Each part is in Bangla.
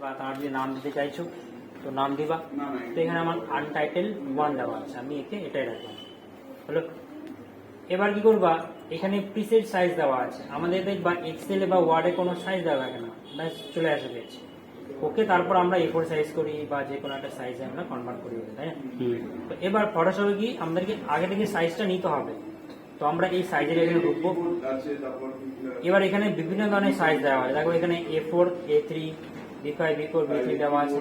বা তার যদি নাম দিতে চাইছো তো নাম দিবা। তো এখানে আমার আনটাইটেল 1 দেওয়া আছে, আমি একে এটাই রাখলাম। হলো। এবার কি করবা, এখানে প্রিসেট সাইজ দেওয়া আছে, আমাদের দেখবা এক্সেলে বা ওয়ার্ডে কোনো সাইজ দেওয়া থাকে না, ব্যাস চলে আসে পেয়েছে। ওকে, তারপর আমরা A4 সাইজ করি বা যে কোনো একটা সাইজে আমরা কনভার্ট করি, তাই না? তো এবার ফটোশপে কি আমাদেরকে আগে থেকে সাইজটা নিতে হবে, তো আমরা এই সাইজের এখানে ঢুকবো। এবার এখানে বিভিন্ন ধরনের সাইজ দেওয়া হয়, দেখো এখানে A4, A3, B5, B4, B3 দেওয়া আছে।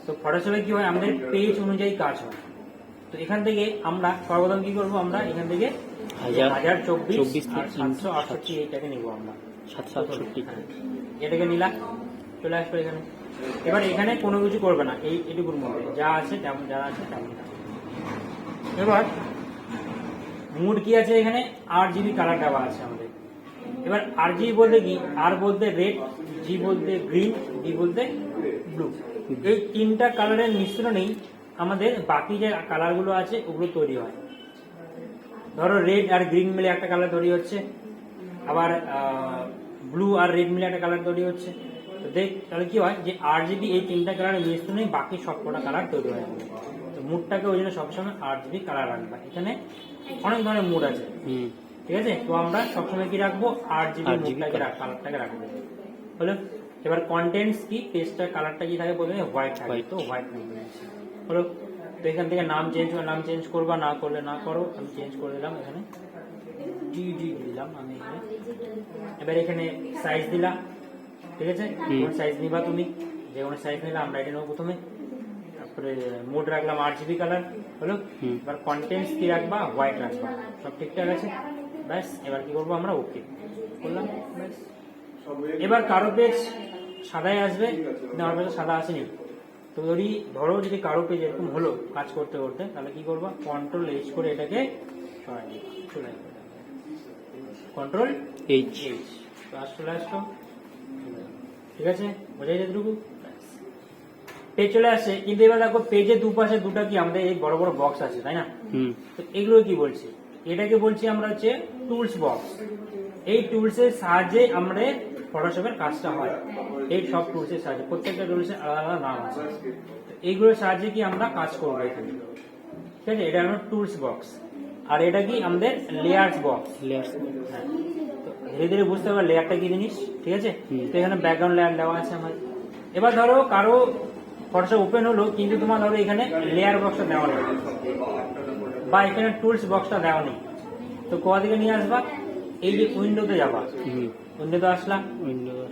তো ফটোশপে কি হয়, আমাদের পেজ অনুযায়ী কাজ হয়। তো এখান থেকে আমরা সর্বপ্রথম কি করবো, আমরা এখান থেকে 1024 আর 768 এইটাকে নিবো আমরা, 768 এটাকে নিলাম, চলে আসবে এখানে। এবার এখানে কোনো কিছু করবে না, এইটুকুর মধ্যে যা আছে তেমন, যা আছে তেমন। এবার মুড কি আছে, এখানে RGB কালার দেওয়া আছে আমাদের। এবার RGB বলতে কি, আর বলতে রেড, জি বলতে গ্রিন, ডি বলতে ব্লু। এই তিনটা কালারের মিশ্রণেই আমাদের বাকি যে কালারগুলো আছে ওগুলো তৈরি হয়। ধরো রেড আর গ্রিন মিলে একটা কালার তৈরি হচ্ছে, আবার ব্লু আর রেড মিলে একটা কালার তৈরি হচ্ছে। তো দেখ তাহলে কি হয়, যে RGB এই তিনটা কালারের মিশ্রণেই বাকি সবকটা কালার তৈরি হয়। তো মুডটাকে ওই জন্য সবসময় RGB কালার রাখবা। এখানে অনেক ধরনের মুড আছে, ঠিক আছে? তো আমরা সবসময় কি রাখবো, RGB মুডটাকে কালারটাকে রাখবো। হলো। এবার কন্টেন্টস কি, পেজটার কালারটা কি থাকে, প্রথমে হোয়াইট থাকে, তো হোয়াইট হলো। তো এখান থেকে নাম চেঞ্জ করবা, না করলে না করো, আমি চেঞ্জ করে দিলাম, এখানে ডি দিলাম আমি এখানে। এবার এখানে সাইজ দিলাম, ঠিক আছে? কোন সাইজ নিবা তুমি, যে কোনো সাইজ নিলে আমরা এটা নেবো প্রথমে। তারপরে মোড রাখলাম RGB কালার, হলো। এবার কন্টেন্টস কি রাখবা, হোয়াইট রাখবা, সব ঠিকঠাক আছে, ব্যাস। এবার কি করবো আমরা, ওকে করলাম, ব্যাস। এবার কারো পেজ সাদাই আসবে, আমার পেজে সাদা আসেনি, তো ধরো যদি কারো পেজ এরকম হলো কাজ করতে করতে, তাহলে কি করবা, Ctrl+H করে এটাকে সরাই দিবা, চলে আসবে, Ctrl+H, চলে আসলো, ঠিক আছে? বোঝা যায় এটুকু, পেজ চলে আসে। কিন্তু এবার দেখো পেজের দুপাশে দুটা কি আমাদের এই বড় বড় বক্স আছে, তাই না? তো এগুলো কি বলছি, এটাকে বলছি আমরা হচ্ছে টুলস বক্স। এই টুলস এর সাহায্যে আমরা ফটোশপের কাজটা হয়। এই সব টুলস এর সাহায্যে, প্রত্যেকটা টুলস এর আলাদা আলাদা নাম আছে, এইগুলোর সাহায্যে কি আমরা কাজ করবো এখানে, ঠিক আছে? এটা হলো টুলস বক্স। আর এটা কি আমাদের লেয়ার্স বক্স। হ্যাঁ, তো ধীরে ধীরে বুঝতে পারবে লেয়ারটা কি জিনিস, ঠিক আছে? তো এখানে ব্যাকগ্রাউন্ড লেয়ার দেওয়া আছে আমার। এবার ধরো কারো ফটোশপ ওপেন হলো, কিন্তু তোমার ধরো এখানে লেয়ার বক্সটা দেওয়া নেই, বা এখানে টুলস বক্সটা দেওয়া নেই, তো কোথা থেকে নিয়ে আসবা, এই যে উইন্ডোতে যাবা, উইন্ডোতে আসলাম,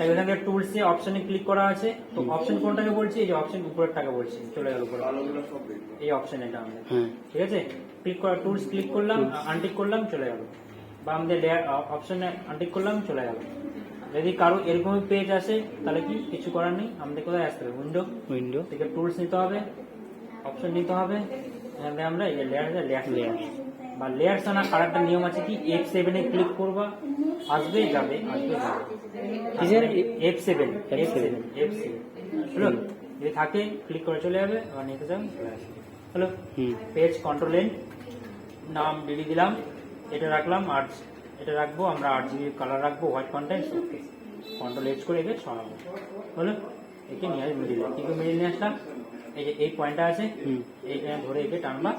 এখান থেকে টুলস এ অপশনে ক্লিক করা আছে। তো অপশন কোনটাকে বলছি, এই যে অপশন উপরের টাকে বলছি, চলে গেল উপরে, এই অপশন এটা আমাদের, ঠিক আছে? ক্লিক করা, টুলস ক্লিক করলাম, আনটিক করলাম, চলে গেল, বা আমাদের লেয়ার অপশনে আনটিক করলাম, চলে গেল। যদি কারো এরকমই পেজ আসে, তাহলে কি কিছু করার নেই, আমাদের কোথায় আসতে হবে, উইন্ডো থেকে টুলস নিতে হবে, অপশন নিতে হবে, এখানে আমরা এই যে লেয়ার বা লেয়ার্স আনার আরেকটা নিয়ম আছে কি, F7 এ ক্লিক করবা, আসবে যাবে, F7 হলো, যদি থাকে ক্লিক করে চলে যাবে, আবার নিতে যাবে, চলে আসবে, হলো। পেজ Ctrl+N, নাম ডিলি দিলাম, এটা রাখলাম, আর এটা রাখবো আমরা RGB কালার রাখবো, হোয়াইট কন্টেন্ট, ওকে। Ctrl+H করে একে সরাবো, হলো। একে নিয়ে আসবে মিডিলে, কি করে মিডিল নিয়ে আসলাম, এই যে এই পয়েন্টটা আছে, এইখানে ধরে একে টানবা,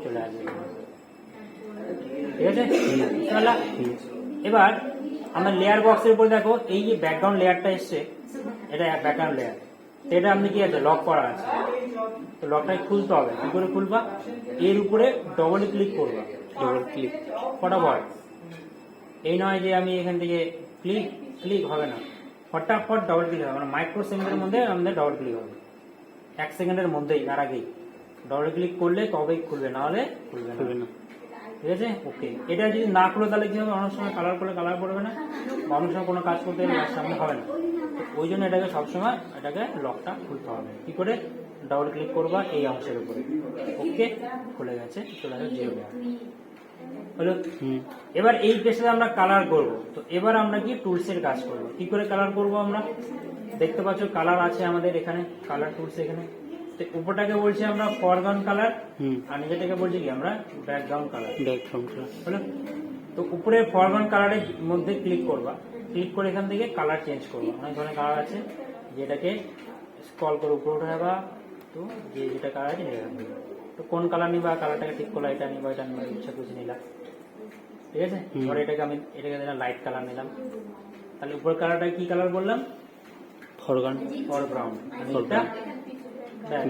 চলে আসবে, ঠিক আছে? এবার আমরা লেয়ার বক্সের উপর দেখো এই যে ব্যাকগ্রাউন্ড লেয়ারটা এসছে, এটা ব্যাকগ্রাউন্ড লেয়ার, এটা আপনি কি আছে, লক করা আছে, তো লকটাকে খুলতে হবে। কি করে খুলবা, এর উপরে ডবল ক্লিক করবা, ফটাফট। এই নয় যে আমি এখান থেকে ক্লিক হবে না, ফটাফট ডবল ক্লিক হবে, মানে মাইক্রো সেকেন্ডের মধ্যে আমাদের ডবল ক্লিক হবে, 1 সেকেন্ডের মধ্যেই, তার আগেই ডবল ক্লিক করলে তবেই খুলবে, না হলে খুলবে না, ঠিক আছে? ওকে। এটা যদি না খুলে তাহলে কি হবে, অনেক সময় কালার করলে কালার করবে না, বা অনেক সময় কোনো কাজ করতে গেলে সামনে হবে না, ওই জন্য এটাকে সবসময় এটাকে লকটা খুলতে হবে। কি করে, ডবল ক্লিক করবা এই অংশের উপরে, ওকে, খুলে গেছে, চলে আসবে জিরো লেয়ার, হলো। এবার এই পেজটাতে আমরা কালার করব, তো এবার আমরা কি টুলস এর কাজ করব। কি করে কালার করব, আমরা দেখতে পাচ্ছ কালার আছে আমাদের এখানে, কালার টুলস এখানে। উপরটাকে বলছি আমরা ফরগ্রাউন্ড কালার, আর নিচেটাকে বলছি কি আমরা ব্যাকগ্রাউন্ড কালার, হলো। তো উপরে ফরগ্রাউন্ড কালারের মধ্যে ক্লিক করবা, ক্লিক করে এখান থেকে কালার চেঞ্জ করবা। অনেক ধরনের কালার আছে, যেটাকে স্ক্রল করে উপরে উঠে যাবা, তো যে যেটা কালার আছে নিয়ে রাখবে। তো কোন কালার নিবা, কালারটাকে ঠিক করলা, এটা নিবা এটা নিবা, ইচ্ছা খুশি নিলাম, ঠিক আছে। এবার এটাকে দিলাম লাইট কালার নিলাম। তাহলে উপর কালারটা কি কালার বললাম, ফরগ্রাউন্ড ফরগ্রাউন্ড,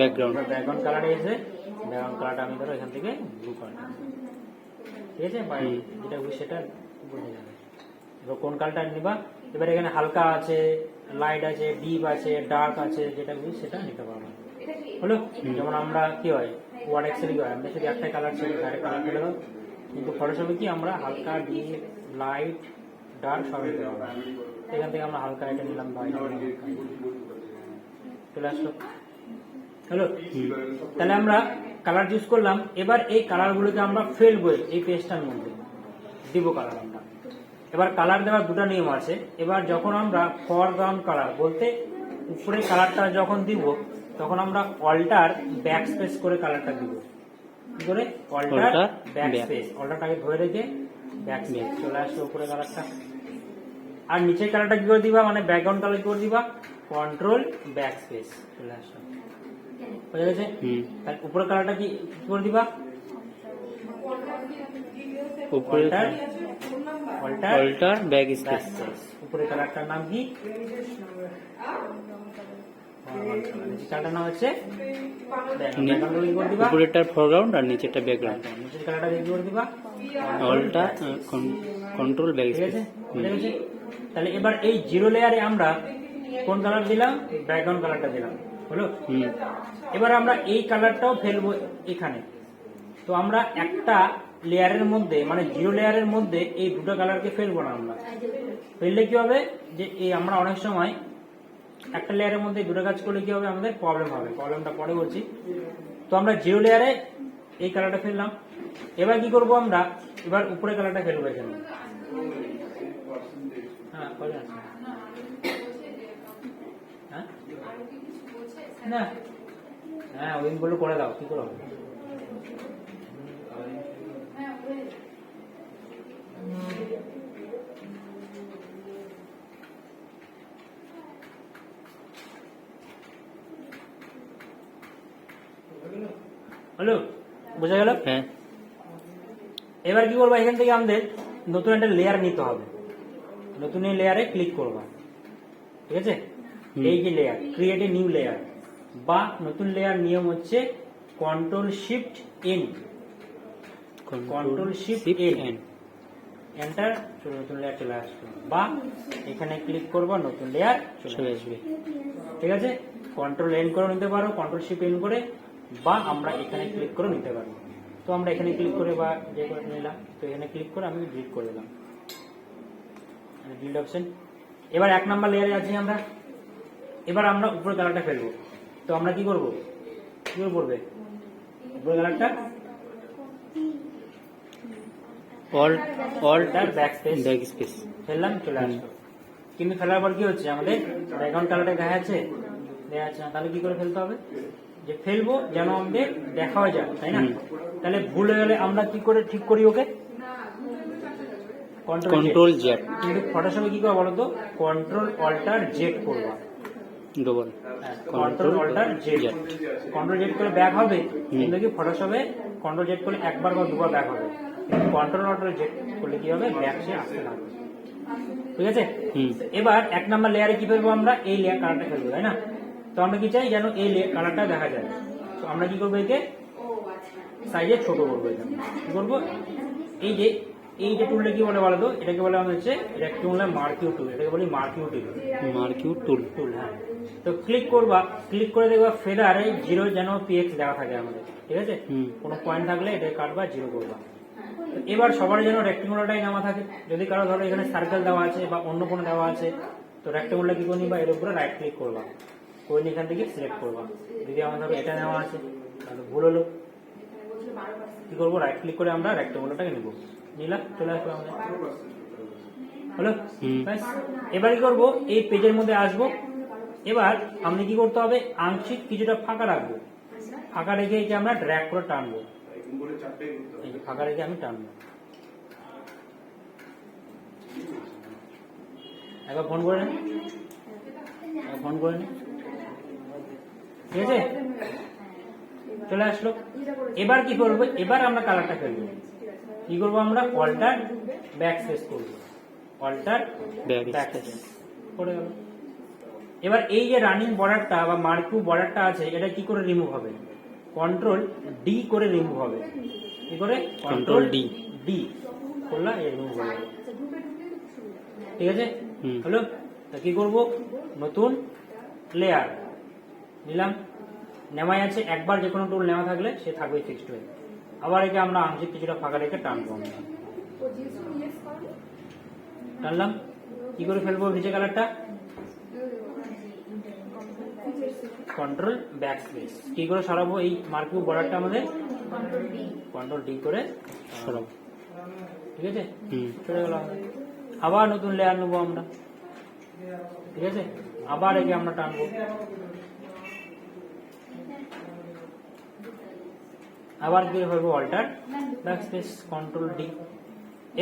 ব্যাকগ্রাউন্ড কালার এসে ব্যাকগ্রাউন্ড কালারটা আমি ধরো এখান থেকে ব্লু কালার, ঠিক আছে, বা যেটা সেটা বোঝা যাবে। এবার কোন কালারটা নিবা, এবার এখানে হালকা আছে, লাইট আছে, ডিপ আছে, ডার্ক আছে, যেটা বুঝি সেটা নিতে পারবো, হলো। যেমন আমরা কি হয় ওয়ার্ড এক্সেল কি হয়, আমরা শুধু একটা কালার ছিল একটা কালার ফেলে দাও, কিন্তু ফটোশপে কি আমরা হালকা, ডিপ, লাইট, ডার্ক সব নিতে পারবো। এখান থেকে আমরা হালকা এটা নিলাম, বা এটা নিলাম, চলে আসলো, হ্যালো। তাহলে আমরা কালার চুজ করলাম। এবার এই কালারগুলোকে আমরা ফেলবো এই পেজটার মধ্যে, দিব কালার আমরা। এবার কালার দেওয়ার দুটো নিয়ম আছে। এবার যখন আমরা ফরগ্রাউন্ড কালার বলতে উপরে কালারটা যখন দিব, তখন আমরা অল্টার ব্যাক স্পেস করে কালারটা দিব। কি করে, অল্টার ব্যাক স্পেস, অল্টারটাকে ধরে রেখে ব্যাক স্পেস, চলে আসলো উপরে কালারটা। আর নিচের কালারটা কি করে দিবা, মানে ব্যাকগ্রাউন্ড কালার কি করে দিবা, কন্ট্রোল ব্যাক স্পেস, চলে আসলো, বুঝা গেছে। তাহলে উপরের কালারটা কি করে দিবা, অল্টার ব্যাক স্পেস। উপরের কালারটার নাম কি, কালারটার নাম হচ্ছে উপরেরটা ফরগ্রাউন্ড আর নিচেরটা ব্যাকগ্রাউন্ড। নিচের কালারটা কি করে দিবা, অল্টার কন্ট্রোল ব্যাক স্পেস, ঠিক আছে। তাহলে এবার এই জিরো লেয়ারে আমরা কোন কালার দিলাম, ব্যাকগ্রাউন্ড কালারটা দিলাম, হলো। এবার আমরা এই কালারটাও ফেলবো এখানে। তো আমরা একটা লেয়ারের মধ্যে, মানে জিরো লেয়ারের মধ্যে এই দুটো কালারকে ফেলবো না। আমরা ফেললে কি হবে, যে এই আমরা অনেক সময় একটা লেয়ারের মধ্যে দুটো কাজ করলে কি হবে, আমাদের প্রবলেম হবে, প্রবলেমটা পরে বলছি। তো আমরা জিরো লেয়ারে এই কালারটা ফেললাম। এবার কি করব আমরা, এবার উপরে কালারটা ফেলবো এখানে। হ্যাঁ, না, হ্যাঁ ওইগুলো করে দাও, কি করো। হ্যালো, বোঝা গেল? হ্যাঁ। এবার কি করবো, এখান থেকে আমাদের নতুন একটা লেয়ার নিতে হবে। নতুন এই লেয়ারে ক্লিক করবা, ঠিক আছে। এই যে layer, create a new layer, বা নতুন লেয়ার নিয়ম হচ্ছে control shift N, control shift N, enter, নতুন লেয়ার চলে আসবে। বা এখানে ক্লিক করবা, নতুন লেয়ার চলে আসবে, ঠিক আছে। কন্ট্রোল এন করে নিতে পারো, কন্ট্রোল শিফট এন করে, বা আমরা এখানে ক্লিক করে নিতে পারবো। তো আমরা এখানে ক্লিক করে বা যে করে নিলাম, তো এখানে ক্লিক করে আমি ডিলিট করে দিলাম, ডিলিট অপশন। এবার 1 নাম্বার লেয়ারে আছি আমরা। এবার আমরা উপরে কালারটা ফেলবো। তো আমরা কি করবো, কি করবে, উপরে কালারটা অল্টার ব্যাক স্পেস ফেললাম, চলে আসলো। কিন্তু ফেলার পর কি হচ্ছে, আমাদের ব্যাকগ্রাউন্ড কালারটা দেখা যাচ্ছে না। তাহলে কি করে ফেলতে হবে, যে ফেলবো যেন আমাদের দেখা যায়, তাই না। তাহলে ভুল হয়ে গেলে আমরা কি করে ঠিক করি ওকে, কন্ট্রোল জেড। কিন্তু ফটোশপে কি করবো বলতো, কন্ট্রোল অল্টার জেড করবো, double control alter Z, control Z করে ব্যাক হবে। কিন্তু কি ফটোশপে কন্ট্রোল জেড করলে একবার বা দুবার ব্যাক হবে, কন্ট্রোল অল্টার জেড করলে কি হবে, ব্যাক সে আসতে লাগবে, ঠিক আছে। এবার 1 নাম্বার লেয়ারে কি ফেলবো, আমরা এই লেয়ার কালারটা ফেলবো, তাই না। তো আমরা কি চাই, যেন এই কালারটা দেখা যায়। তো আমরা কি করবো, একে সাইজে ছোট করবো। এটা কি করবো, এই যে টুলটা কি বলে বলো তো, এটাকে বলে আমাদের হচ্ছে রেক্টেঙ্গুলার মার্কিউ টুল, এটাকে বলি মার্কিউ টুল, হ্যাঁ। তো ক্লিক করবা, ক্লিক করে দেখবা ফেদারে 0 যেন পিএক্স দেওয়া থাকে আমাদের, ঠিক আছে। কোনো পয়েন্ট থাকলে এটা কাটবা, 0 করবা। এবার সবার যেন রেক্টেঙ্গুলারটাই নামা থাকে। যদি কারো ধরো এখানে সার্কেল দেওয়া আছে বা অন্য কোনো দেওয়া আছে, তো রেক্টেঙ্গুলার কি করবি, বা এর উপরে রাইট ক্লিক করবা, করে এখান থেকে সিলেক্ট করবা। যদি আমার ধরো এটা নেওয়া আছে, তাহলে ভুল হলো, কি করবো, রাইট ক্লিক করে আমরা রেক্টেঙ্গুলারটাকে নিবো, নিলাম, চলে আসবো আমাদের, হলো। এবার কি করবো, এই পেজের মধ্যে আসবো। এবার আমাদের কি করতে হবে, আংশিক কিছুটা ফাঁকা রাখবো, ফাঁকা রেখে একে আমরা ড্র্যাগ করে টানবো, এই যে ফাঁকা রেখে আমি টানবো। একবার ফোন করে নে, ঠিক আছে, চলে আসলো। এবার কি করবো, এবার আমরা কালারটা ফেলবো। কি করবো আমরা, অল্টার ব্যাক স্পেস করবো, অল্টার ব্যাক স্পেস করে গেল। এবার এই যে রানিং বর্ডারটা বা মার্কিউ বর্ডারটা আছে, এটা কি করে রিমুভ হবে, কন্ট্রোল ডি করে রিমুভ হবে। কি করে, কন্ট্রোল ডি ডি করলা রিমুভ হবে। ঠিক আছে, হলো। তা কি করবো, নতুন লেয়ার নিলাম, নেওয়াই আছে, একবার যে কোনো টুল নেওয়া থাকলে সে থাকবে ফিক্সড হয়ে। আবার একে আমরা আংশিক কিছুটা ফাঁকা রেখে টানবো, আমরা টানলাম। কি করে ফেলবো নিচে কালারটা, কন্ট্রোল ব্যাক স্পেস। কি করে সরাবো এই মার্কিউ বর্ডারটা আমাদের, কন্ট্রোল ডি করে সরাবো। ঠিক আছে, চলে গেল। আবার নতুন লেয়ার নেবো আমরা, ঠিক আছে, আবার একে আমরা টানবো, আবার কি করবো, alter backspace, control D.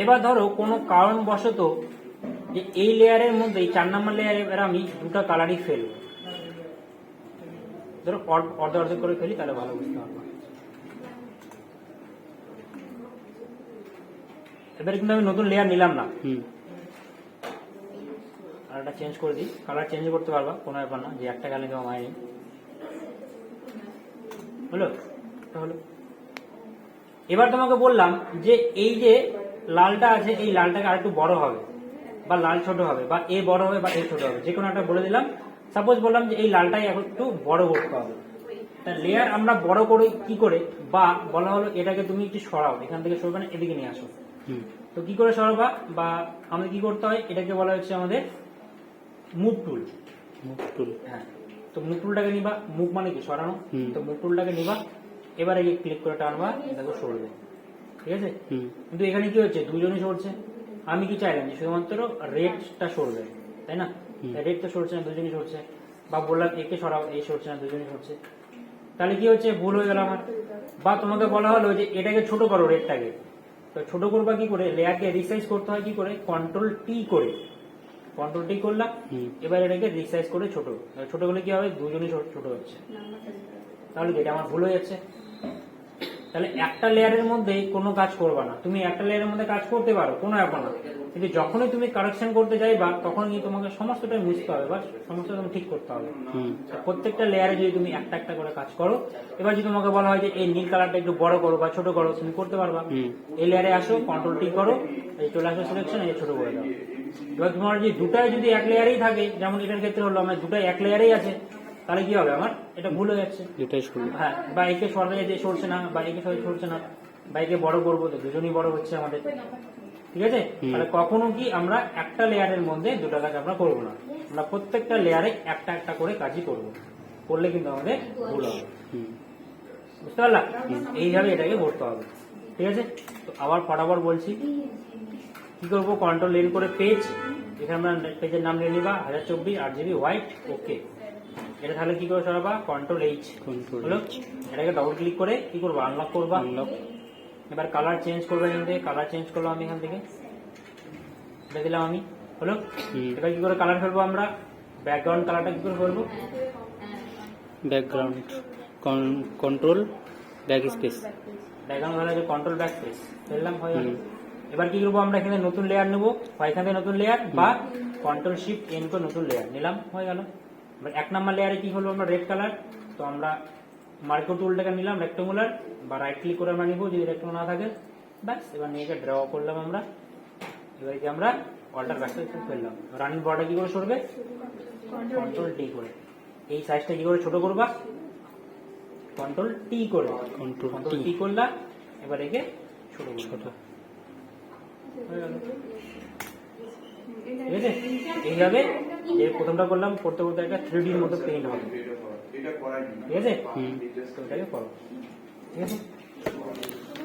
এবার ধরো কোনো কারণবশত যে এই লেয়ারের মধ্যে, এই 4 নম্বর লেয়ারে আমি দুটো কালারই ফেলবো, ধরো অর্ধ অর্ধেক করে ফেলি, তাহলে ভালো বুঝতে পারবো। এবারে কিন্তু আমি নতুন লেয়ার নিলাম না, আর এটা চেঞ্জ করে দিই, কালার চেঞ্জ করতে পারবা, কোনো ব্যাপার না, যে একটা কালার দেওয়া হয়নি। হলো, হলো। এবার তোমাকে বললাম যে এই যে লালটা আছে, এই লালটাকে আরেকটু বড় হবে, বা লাল ছোট হবে, বা এ বড় হবে বা এ ছোট হবে, যে কোনো একটা বলে দিলাম। সাপোজ বললাম যে এই লালটাই একটু বড় করতে হবে, তা লেয়ার আমরা বড় করে কি করে, বা বলা হলো এটাকে তুমি একটু সরাও, এখান থেকে সরবে না, এদিকে নিয়ে আসো। তো কি করে সরাবা, বা আমাদের কি করতে হয়, এটাকে বলা হচ্ছে আমাদের মুভ টুল। মুভ টুল, হ্যাঁ, তো মুভ টুলটাকে নিবা, মুভ মানে কি সরানো, তো মুভ টুলটাকে নিবা, এবারে ক্লিক করে টানবা, দেখো সরবে। ঠিক আছে, কিন্তু এখানে কি হচ্ছে, দুজনই সরছে। আমি কি চাইলাম যে শুধুমাত্র রেডটা সরবে, তাই না, রেড তো সরছে না, দুজনই সরছে। বা বললাম একে সরাও, এই সরছে না, দুজনই সরছে। তাহলে কি হচ্ছে, ভুল হয়ে গেল আমার। বা তোমাকে বলা হলো যে এটাকে ছোট করো, রেডটাকে, তো ছোট করবা কি করে, লেয়ারকে রিসাইজ করতে হয় কি করে, কন্ট্রোল টি করে, কন্ট্রোল টি করলাম। এবার এটাকে রিসাইজ করে ছোট, ছোট করলে কি হবে, দুজনই ছোট হচ্ছে। তাহলে এটা আমার ভুল হয়ে যাচ্ছে। তাহলে একটা লেয়ারের মধ্যে কোনো কাজ করবা না, তুমি একটা লেয়ারের মধ্যে কাজ করতে পারো, কোনো ব্যাপার না, কিন্তু যখনই তুমি কারেকশন করতে যাইবা, তখন তোমাকে সমস্তটা মুছতে হবে বা সমস্তটা তুমি ঠিক করতে হবে। প্রত্যেকটা লেয়ারে যদি তুমি একটা একটা করে কাজ করো, এবার যদি তোমাকে বলা হয় যে এই নীল কালারটা একটু বড় করো বা ছোট করো, তুমি করতে পারবা। এই লেয়ারে আসো, কন্ট্রোল টি করো, এই চলে আসো সিলেকশন, এই ছোট করে দাও। এবার তোমার যে দুটাই যদি এক লেয়ারেই থাকে, যেমন এটার ক্ষেত্রে হলো আমার দুটাই এক লেয়ারেই আছে, তাহলে কি হবে, আমার এটা ভুল হয়ে যাচ্ছে। হ্যাঁ, বা একে সরাতে যে সরছে না, বা একে সরছে না, বা একে বড় করবো, তো দুজনই বড় হচ্ছে আমাদের। ঠিক আছে, তাহলে কখনো কি আমরা একটা লেয়ারের মধ্যে দুটো কাজ আমরা করবো না, আমরা প্রত্যেকটা লেয়ারে একটা একটা করে কাজই করবো, করলে কিন্তু আমাদের ভুল হবে। বুঝতে পারলাম, এইভাবে এটাকে করতে হবে। ঠিক আছে, তো আবার ফটাফট বলছি, কি করবো, কন্ট্রোল এন করে পেজ, এখানে আমরা পেজের নাম নিয়ে নিবা 1024 8GB হোয়াইট, ওকে। এটা তাহলে কি করে সরাবা, কন্ট্রোল এইচ হলো। এটাকে ডবল ক্লিক করে কি করবো, আনলক করবা। এবার কালার চেঞ্জ করবে, এখান থেকে কালার চেঞ্জ করলাম আমি, এখান থেকে এটা দিলাম আমি, হলো। এবার কি করে কালার ফেলবো আমরা, ব্যাকগ্রাউন্ড কালারটা কি করে ফেলবো, background control back space, background colour control back space ফেললাম, হয়ে গেল। এবার কি করবো, আমরা এখানে নতুন লেয়ার নেবো, বা এখান থেকে নতুন লেয়ার, বা কন্ট্রোল শিফট এন করে নতুন লেয়ার নিলাম, হয়ে গেল। এবার 1 নম্বর লেয়ারে কি হলো, আমরা রেড কালার, তো আমরা মার্কো টুলটাকে নিলাম রেক্টাঙ্গুলার, বা রাইট ক্লিক করে আমরা নিবো যদি রেক্টাঙ্গুলার না থাকে, ব্যাস। এবার নিয়ে ড্র করলাম আমরা, এবার কি আমরা অল্টার ব্যাক স্পেস ফেললাম। রানিং বর্ডার কি করে সরবে, কন্ট্রোল ডি করে। এই সাইজটা কি করে ছোট করবা, কন্ট্রোল টি করে, কন্ট্রোল টি করলাম। এবার একে ছোট ছোট হয়ে গেল। ঠিক আছে, এইভাবে যে প্রথমটা করলাম, করতে করতে একটা 3D এর মতো পেইন্ট হবে। ঠিক আছে, তো এটাকে করো। ঠিক আছে।